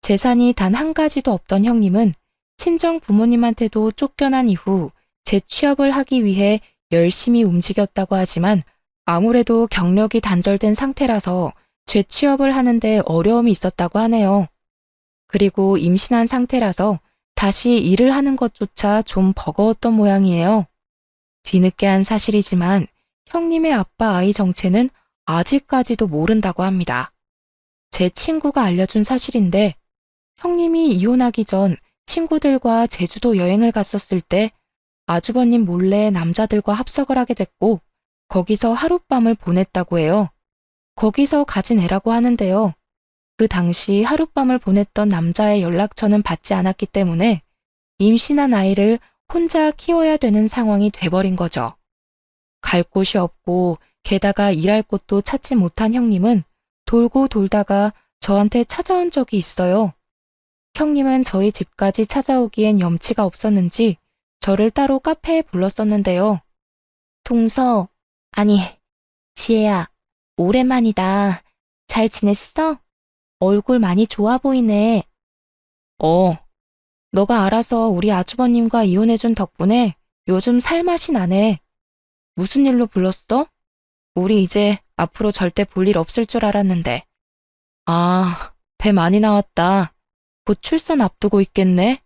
재산이 단 한 가지도 없던 형님은 친정 부모님한테도 쫓겨난 이후 재취업을 하기 위해 열심히 움직였다고 하지만 아무래도 경력이 단절된 상태라서 재취업을 하는데 어려움이 있었다고 하네요. 그리고 임신한 상태라서 다시 일을 하는 것조차 좀 버거웠던 모양이에요. 뒤늦게 한 사실이지만 형님의 아빠 아이 정체는 아직까지도 모른다고 합니다. 제 친구가 알려준 사실인데 형님이 이혼하기 전 친구들과 제주도 여행을 갔었을 때 아주버님 몰래 남자들과 합석을 하게 됐고 거기서 하룻밤을 보냈다고 해요. 거기서 가진 애라고 하는데요. 그 당시 하룻밤을 보냈던 남자의 연락처는 받지 않았기 때문에 임신한 아이를 혼자 키워야 되는 상황이 돼버린 거죠. 갈 곳이 없고 게다가 일할 곳도 찾지 못한 형님은 돌고 돌다가 저한테 찾아온 적이 있어요. 형님은 저희 집까지 찾아오기엔 염치가 없었는지 저를 따로 카페에 불렀었는데요. 동서, 아니, 지혜야, 오랜만이다. 잘 지냈어? 얼굴 많이 좋아 보이네. 너가 알아서 우리 아주버님과 이혼해준 덕분에 요즘 살맛이 나네. 무슨 일로 불렀어? 우리 이제 앞으로 절대 볼 일 없을 줄 알았는데. 아, 배 많이 나왔다. 곧 출산 앞두고 있겠네?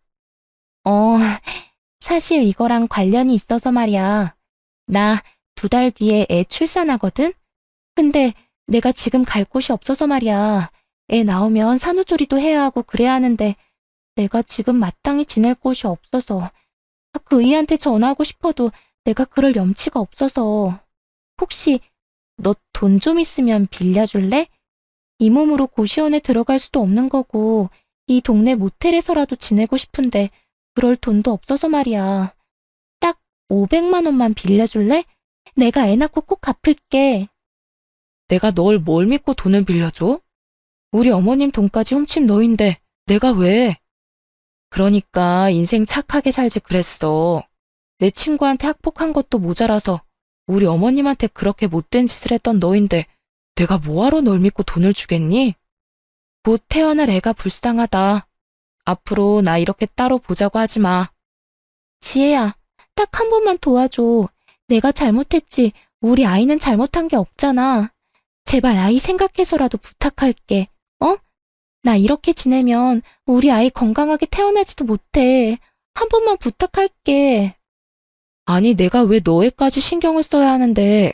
사실 이거랑 관련이 있어서 말이야. 나 2달 뒤에 애 출산하거든? 근데 내가 지금 갈 곳이 없어서 말이야. 애 나오면 산후조리도 해야 하고 그래야 하는데 내가 지금 마땅히 지낼 곳이 없어서 그 의한테 전화하고 싶어도 내가 그럴 염치가 없어서 혹시 너 돈 좀 있으면 빌려줄래? 이 몸으로 고시원에 들어갈 수도 없는 거고 이 동네 모텔에서라도 지내고 싶은데 그럴 돈도 없어서 말이야. 딱 500만 원만 빌려줄래? 내가 애 낳고 꼭 갚을게. 내가 널 뭘 믿고 돈을 빌려줘? 우리 어머님 돈까지 훔친 너인데 내가 왜? 그러니까 인생 착하게 살지 그랬어. 내 친구한테 학폭한 것도 모자라서 우리 어머님한테 그렇게 못된 짓을 했던 너인데 내가 뭐하러 널 믿고 돈을 주겠니? 곧 태어날 애가 불쌍하다. 앞으로 나 이렇게 따로 보자고 하지 마. 지혜야, 딱 한 번만 도와줘. 내가 잘못했지. 우리 아이는 잘못한 게 없잖아. 제발 아이 생각해서라도 부탁할게. 어? 나 이렇게 지내면 우리 아이 건강하게 태어나지도 못해. 한 번만 부탁할게. 아니, 내가 왜 너애까지 신경을 써야 하는데.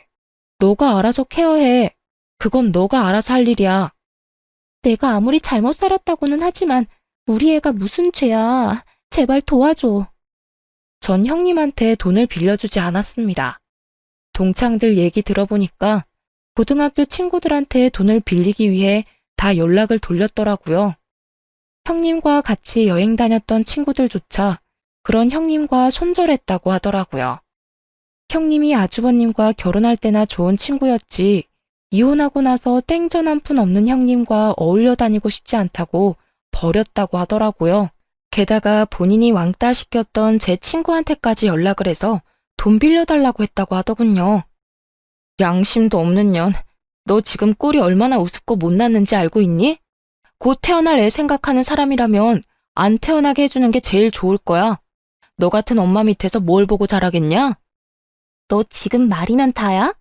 너가 알아서 케어해. 그건 너가 알아서 할 일이야. 내가 아무리 잘못 살았다고는 하지만 우리 애가 무슨 죄야. 제발 도와줘. 전 형님한테 돈을 빌려주지 않았습니다. 동창들 얘기 들어보니까 고등학교 친구들한테 돈을 빌리기 위해 다 연락을 돌렸더라고요. 형님과 같이 여행 다녔던 친구들조차 그런 형님과 손절했다고 하더라고요. 형님이 아주버님과 결혼할 때나 좋은 친구였지 이혼하고 나서 땡전 한 푼 없는 형님과 어울려 다니고 싶지 않다고 버렸다고 하더라고요. 게다가 본인이 왕따 시켰던 제 친구한테까지 연락을 해서 돈 빌려달라고 했다고 하더군요. 양심도 없는 년, 너 지금 꼴이 얼마나 우습고 못났는지 알고 있니? 곧 태어날 애 생각하는 사람이라면 안 태어나게 해주는 게 제일 좋을 거야. 너 같은 엄마 밑에서 뭘 보고 자라겠냐? 너 지금 말이면 다야?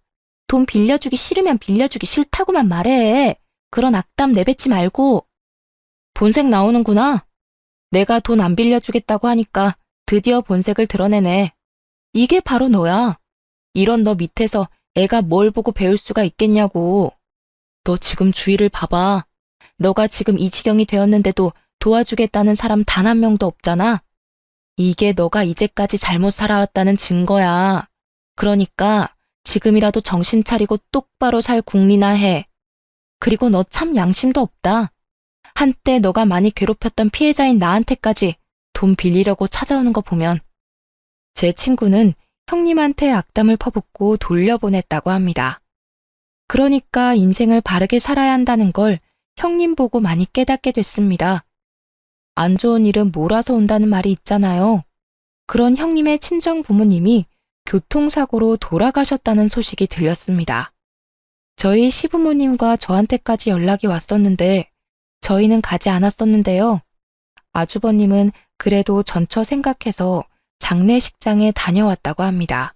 돈 빌려주기 싫으면 빌려주기 싫다고만 말해. 그런 악담 내뱉지 말고. 본색 나오는구나. 내가 돈 안 빌려주겠다고 하니까 드디어 본색을 드러내네. 이게 바로 너야. 이런 너 밑에서 애가 뭘 보고 배울 수가 있겠냐고. 너 지금 주위를 봐봐. 너가 지금 이 지경이 되었는데도 도와주겠다는 사람 단 한 명도 없잖아. 이게 너가 이제까지 잘못 살아왔다는 증거야. 그러니까 지금이라도 정신 차리고 똑바로 살 궁리나 해. 그리고 너 참 양심도 없다. 한때 너가 많이 괴롭혔던 피해자인 나한테까지 돈 빌리려고 찾아오는 거 보면. 제 친구는 형님한테 악담을 퍼붓고 돌려보냈다고 합니다. 그러니까 인생을 바르게 살아야 한다는 걸 형님 보고 많이 깨닫게 됐습니다. 안 좋은 일은 몰아서 온다는 말이 있잖아요. 그런 형님의 친정 부모님이 교통사고로 돌아가셨다는 소식이 들렸습니다. 저희 시부모님과 저한테까지 연락이 왔었는데 저희는 가지 않았었는데요. 아주버님은 그래도 전처 생각해서 장례식장에 다녀왔다고 합니다.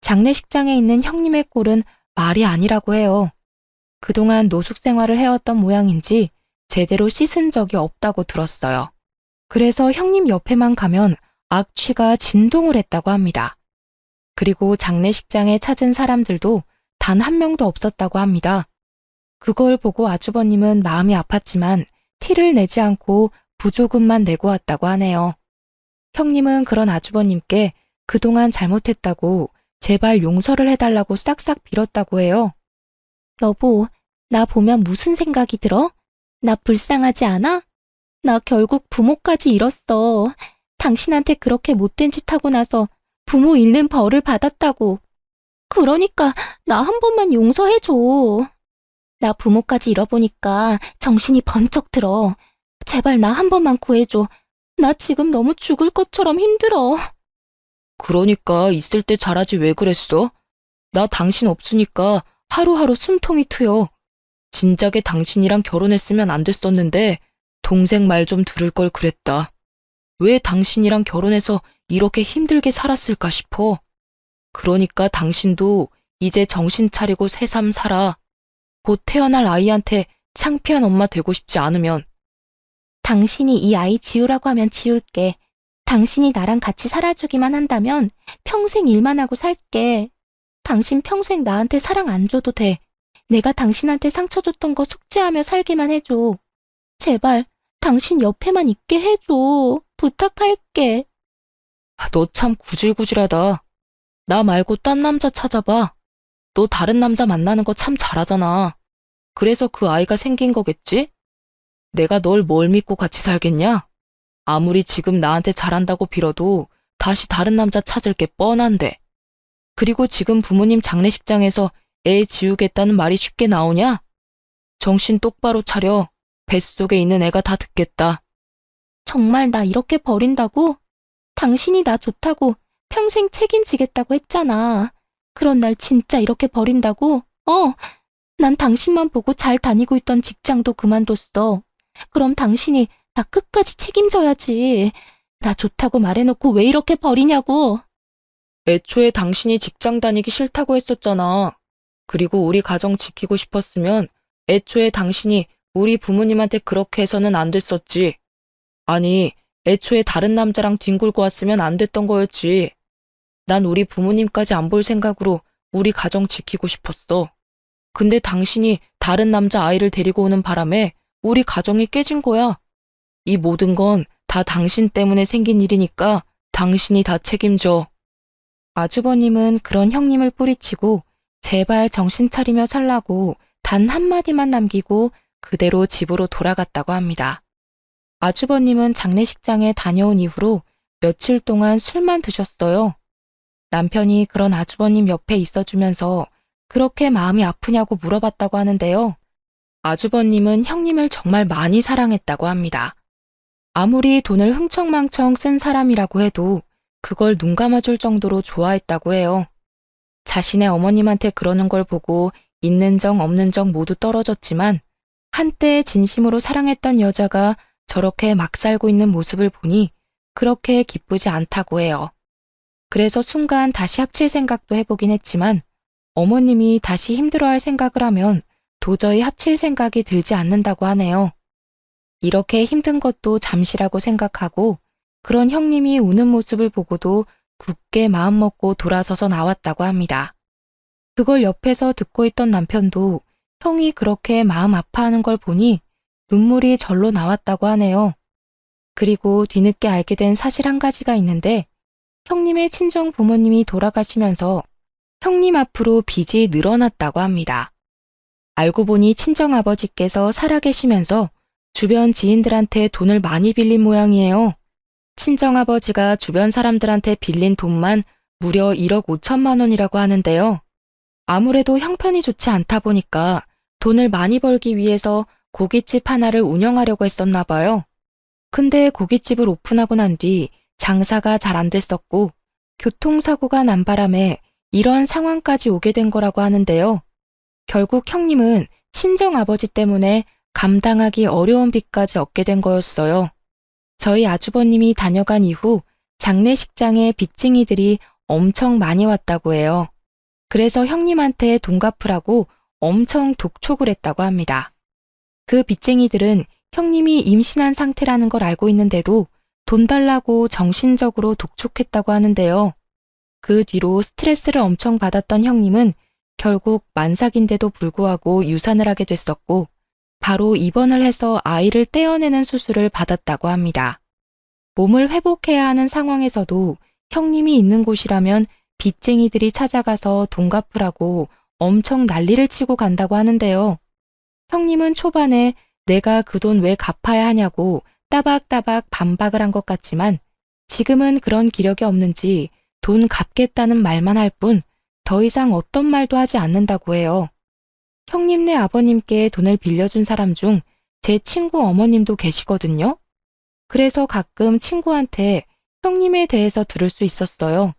장례식장에 있는 형님의 꼴은 말이 아니라고 해요. 그동안 노숙 생활을 해왔던 모양인지 제대로 씻은 적이 없다고 들었어요. 그래서 형님 옆에만 가면 악취가 진동을 했다고 합니다. 그리고 장례식장에 찾은 사람들도 단 한 명도 없었다고 합니다. 그걸 보고 아주버님은 마음이 아팠지만 티를 내지 않고 부조금만 내고 왔다고 하네요. 형님은 그런 아주버님께 그동안 잘못했다고 제발 용서를 해달라고 싹싹 빌었다고 해요. 여보, 나 보면 무슨 생각이 들어? 나 불쌍하지 않아? 나 결국 부모까지 잃었어. 당신한테 그렇게 못된 짓 하고 나서 부모 잃는 벌을 받았다고. 그러니까 나 한 번만 용서해줘. 나 부모까지 잃어보니까 정신이 번쩍 들어. 제발 나 한 번만 구해줘. 나 지금 너무 죽을 것처럼 힘들어. 그러니까 있을 때 잘하지 왜 그랬어? 나 당신 없으니까 하루하루 숨통이 트여. 진작에 당신이랑 결혼했으면 안 됐었는데 동생 말 좀 들을 걸 그랬다. 왜 당신이랑 결혼해서 이렇게 힘들게 살았을까 싶어. 그러니까 당신도 이제 정신 차리고 새삼 살아. 곧 태어날 아이한테 창피한 엄마 되고 싶지 않으면. 당신이 이 아이 지우라고 하면 지울게. 당신이 나랑 같이 살아주기만 한다면 평생 일만 하고 살게. 당신 평생 나한테 사랑 안 줘도 돼. 내가 당신한테 상처 줬던 거 속죄하며 살기만 해줘. 제발 당신 옆에만 있게 해줘. 부탁할게. 너 참 구질구질하다. 나 말고 딴 남자 찾아봐. 너 다른 남자 만나는 거 참 잘하잖아. 그래서 그 아이가 생긴 거겠지? 내가 널 뭘 믿고 같이 살겠냐? 아무리 지금 나한테 잘한다고 빌어도 다시 다른 남자 찾을 게 뻔한데. 그리고 지금 부모님 장례식장에서 애 지우겠다는 말이 쉽게 나오냐? 정신 똑바로 차려. 뱃속에 있는 애가 다 듣겠다. 정말 나 이렇게 버린다고? 당신이 나 좋다고 평생 책임지겠다고 했잖아. 그런 날 진짜 이렇게 버린다고? 난 당신만 보고 잘 다니고 있던 직장도 그만뒀어. 그럼 당신이 나 끝까지 책임져야지. 나 좋다고 말해놓고 왜 이렇게 버리냐고. 애초에 당신이 직장 다니기 싫다고 했었잖아. 그리고 우리 가정 지키고 싶었으면 애초에 당신이 우리 부모님한테 그렇게 해서는 안 됐었지. 아니, 애초에 다른 남자랑 뒹굴고 왔으면 안 됐던 거였지. 난 우리 부모님까지 안 볼 생각으로 우리 가정 지키고 싶었어. 근데 당신이 다른 남자 아이를 데리고 오는 바람에 우리 가정이 깨진 거야. 이 모든 건 다 당신 때문에 생긴 일이니까 당신이 다 책임져. 아주버님은 그런 형님을 뿌리치고 제발 정신 차리며 살라고 단 한마디만 남기고 그대로 집으로 돌아갔다고 합니다. 아주버님은 장례식장에 다녀온 이후로 며칠 동안 술만 드셨어요. 남편이 그런 아주버님 옆에 있어주면서 그렇게 마음이 아프냐고 물어봤다고 하는데요. 아주버님은 형님을 정말 많이 사랑했다고 합니다. 아무리 돈을 흥청망청 쓴 사람이라고 해도 그걸 눈 감아줄 정도로 좋아했다고 해요. 자신의 어머님한테 그러는 걸 보고 있는 정 없는 정 모두 떨어졌지만 한때 진심으로 사랑했던 여자가 저렇게 막 살고 있는 모습을 보니 그렇게 기쁘지 않다고 해요. 그래서 순간 다시 합칠 생각도 해보긴 했지만 어머님이 다시 힘들어할 생각을 하면 도저히 합칠 생각이 들지 않는다고 하네요. 이렇게 힘든 것도 잠시라고 생각하고 그런 형님이 우는 모습을 보고도 굳게 마음먹고 돌아서서 나왔다고 합니다. 그걸 옆에서 듣고 있던 남편도 형이 그렇게 마음 아파하는 걸 보니 눈물이 절로 나왔다고 하네요. 그리고 뒤늦게 알게 된 사실 한 가지가 있는데 형님의 친정 부모님이 돌아가시면서 형님 앞으로 빚이 늘어났다고 합니다. 알고 보니 친정아버지께서 살아계시면서 주변 지인들한테 돈을 많이 빌린 모양이에요. 친정아버지가 주변 사람들한테 빌린 돈만 무려 1억 5천만 원이라고 하는데요. 아무래도 형편이 좋지 않다 보니까 돈을 많이 벌기 위해서 고깃집 하나를 운영하려고 했었나 봐요. 근데 고깃집을 오픈하고 난 뒤 장사가 잘 안 됐었고 교통사고가 난 바람에 이런 상황까지 오게 된 거라고 하는데요. 결국 형님은 친정아버지 때문에 감당하기 어려운 빚까지 얻게 된 거였어요. 저희 아주버님이 다녀간 이후 장례식장에 빚쟁이들이 엄청 많이 왔다고 해요. 그래서 형님한테 돈 갚으라고 엄청 독촉을 했다고 합니다. 그 빚쟁이들은 형님이 임신한 상태라는 걸 알고 있는데도 돈 달라고 정신적으로 독촉했다고 하는데요. 그 뒤로 스트레스를 엄청 받았던 형님은 결국 만삭인데도 불구하고 유산을 하게 됐었고 바로 입원을 해서 아이를 떼어내는 수술을 받았다고 합니다. 몸을 회복해야 하는 상황에서도 형님이 있는 곳이라면 빚쟁이들이 찾아가서 돈 갚으라고 엄청 난리를 치고 간다고 하는데요. 형님은 초반에 내가 그 돈 왜 갚아야 하냐고 따박따박 반박을 한 것 같지만 지금은 그런 기력이 없는지 돈 갚겠다는 말만 할 뿐 더 이상 어떤 말도 하지 않는다고 해요. 형님네 아버님께 돈을 빌려준 사람 중 제 친구 어머님도 계시거든요. 그래서 가끔 친구한테 형님에 대해서 들을 수 있었어요.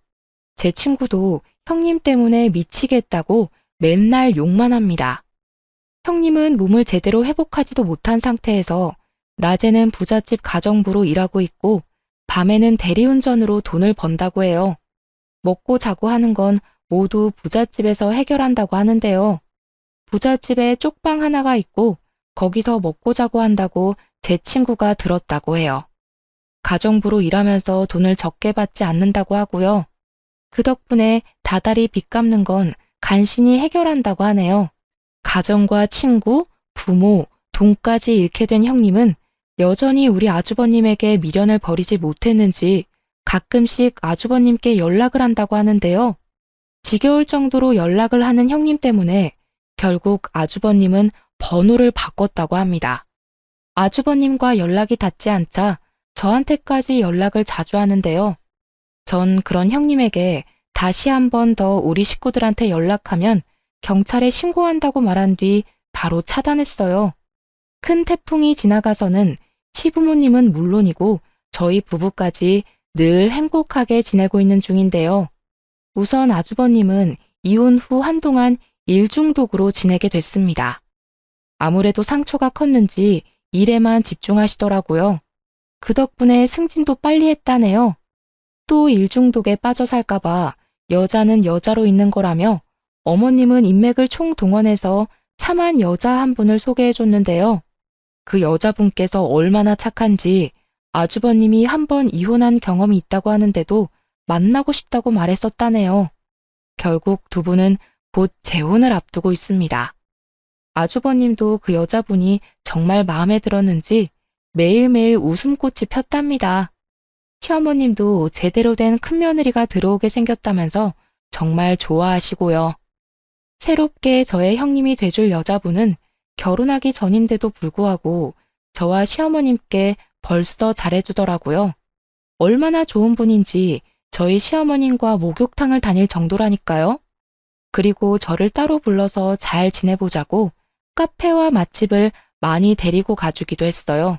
제 친구도 형님 때문에 미치겠다고 맨날 욕만 합니다. 형님은 몸을 제대로 회복하지도 못한 상태에서 낮에는 부잣집 가정부로 일하고 있고 밤에는 대리운전으로 돈을 번다고 해요. 먹고 자고 하는 건 모두 부잣집에서 해결한다고 하는데요. 부잣집에 쪽방 하나가 있고 거기서 먹고 자고 한다고 제 친구가 들었다고 해요. 가정부로 일하면서 돈을 적게 받지 않는다고 하고요. 그 덕분에 다달이 빚 갚는 건 간신히 해결한다고 하네요. 가정과 친구, 부모, 돈까지 잃게 된 형님은 여전히 우리 아주버님에게 미련을 버리지 못했는지 가끔씩 아주버님께 연락을 한다고 하는데요. 지겨울 정도로 연락을 하는 형님 때문에 결국 아주버님은 번호를 바꿨다고 합니다. 아주버님과 연락이 닿지 않자 저한테까지 연락을 자주 하는데요. 전 그런 형님에게 다시 한 번 더 우리 식구들한테 연락하면 경찰에 신고한다고 말한 뒤 바로 차단했어요. 큰 태풍이 지나가서는 시부모님은 물론이고 저희 부부까지 늘 행복하게 지내고 있는 중인데요. 우선 아주버님은 이혼 후 한동안 일중독으로 지내게 됐습니다. 아무래도 상처가 컸는지 일에만 집중하시더라고요. 그 덕분에 승진도 빨리 했다네요. 또 일중독에 빠져 살까봐 여자는 여자로 있는 거라며 어머님은 인맥을 총동원해서 참한 여자 한 분을 소개해 줬는데요. 그 여자분께서 얼마나 착한지 아주버님이 한 번 이혼한 경험이 있다고 하는데도 만나고 싶다고 말했었다네요. 결국 두 분은 곧 재혼을 앞두고 있습니다. 아주버님도 그 여자분이 정말 마음에 들었는지 매일매일 웃음꽃이 폈답니다. 시어머님도 제대로 된 큰며느리가 들어오게 생겼다면서 정말 좋아하시고요. 새롭게 저의 형님이 돼줄 여자분은 결혼하기 전인데도 불구하고 저와 시어머님께 벌써 잘해주더라고요. 얼마나 좋은 분인지 저희 시어머님과 목욕탕을 다닐 정도라니까요. 그리고 저를 따로 불러서 잘 지내보자고 카페와 맛집을 많이 데리고 가주기도 했어요.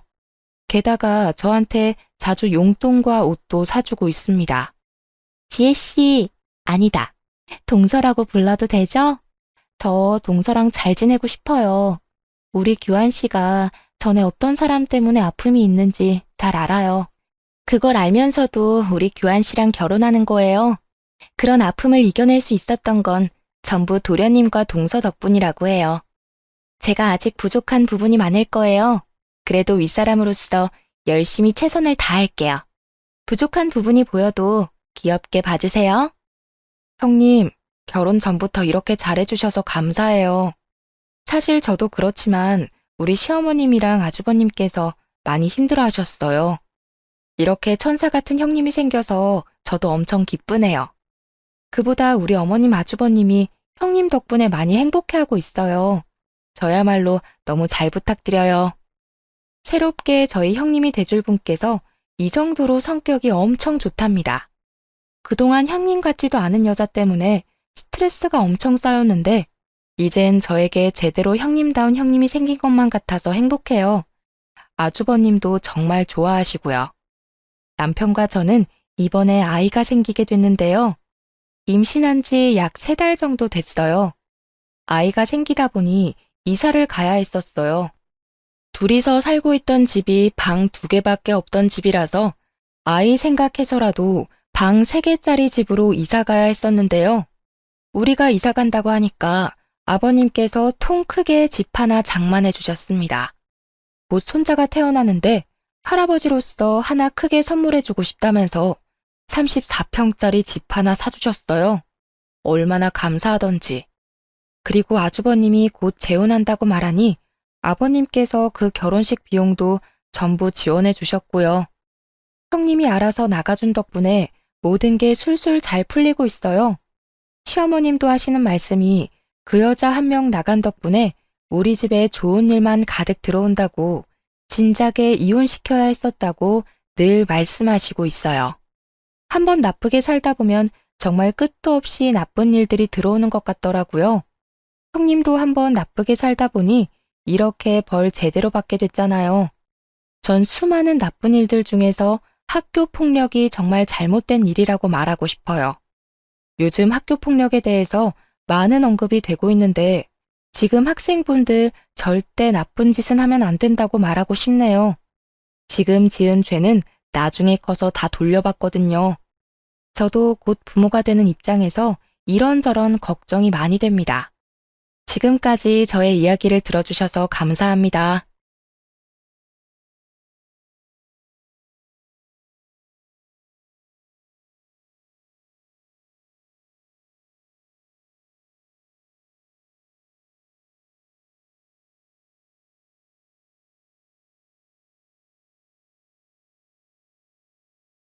게다가 저한테 자주 용돈과 옷도 사주고 있습니다. 지혜씨, 아니다. 동서라고 불러도 되죠? 저 동서랑 잘 지내고 싶어요. 우리 규환씨가 전에 어떤 사람 때문에 아픔이 있는지 잘 알아요. 그걸 알면서도 우리 규환씨랑 결혼하는 거예요. 그런 아픔을 이겨낼 수 있었던 건 전부 도련님과 동서 덕분이라고 해요. 제가 아직 부족한 부분이 많을 거예요. 그래도 윗사람으로서 열심히 최선을 다할게요. 부족한 부분이 보여도 귀엽게 봐주세요. 형님, 결혼 전부터 이렇게 잘해주셔서 감사해요. 사실 저도 그렇지만 우리 시어머님이랑 아주버님께서 많이 힘들어하셨어요. 이렇게 천사 같은 형님이 생겨서 저도 엄청 기쁘네요. 그보다 우리 어머님 아주버님이 형님 덕분에 많이 행복해하고 있어요. 저야말로 너무 잘 부탁드려요. 새롭게 저희 형님이 돼줄 분께서 이 정도로 성격이 엄청 좋답니다. 그동안 형님 같지도 않은 여자 때문에 스트레스가 엄청 쌓였는데 이젠 저에게 제대로 형님다운 형님이 생긴 것만 같아서 행복해요. 아주버님도 정말 좋아하시고요. 남편과 저는 이번에 아이가 생기게 됐는데요. 임신한 지 약 3달 정도 됐어요. 아이가 생기다 보니 이사를 가야 했었어요. 둘이서 살고 있던 집이 방 2개밖에 없던 집이라서 아이 생각해서라도 방 3개짜리 집으로 이사 가야 했었는데요. 우리가 이사 간다고 하니까 아버님께서 통 크게 집 하나 장만해 주셨습니다. 곧 손자가 태어나는데 할아버지로서 하나 크게 선물해 주고 싶다면서 34평짜리 집 하나 사주셨어요. 얼마나 감사하던지. 그리고 아주버님이 곧 재혼한다고 말하니 아버님께서 그 결혼식 비용도 전부 지원해 주셨고요. 형님이 알아서 나가준 덕분에 모든 게 술술 잘 풀리고 있어요. 시어머님도 하시는 말씀이 그 여자 한 명 나간 덕분에 우리 집에 좋은 일만 가득 들어온다고 진작에 이혼시켜야 했었다고 늘 말씀하시고 있어요. 한번 나쁘게 살다 보면 정말 끝도 없이 나쁜 일들이 들어오는 것 같더라고요. 형님도 한번 나쁘게 살다 보니 이렇게 벌 제대로 받게 됐잖아요. 전 수많은 나쁜 일들 중에서 학교 폭력이 정말 잘못된 일이라고 말하고 싶어요. 요즘 학교 폭력에 대해서 많은 언급이 되고 있는데 지금 학생분들 절대 나쁜 짓은 하면 안 된다고 말하고 싶네요. 지금 지은 죄는 나중에 커서 다 돌려받거든요. 저도 곧 부모가 되는 입장에서 이런저런 걱정이 많이 됩니다. 지금까지 저의 이야기를 들어주셔서 감사합니다.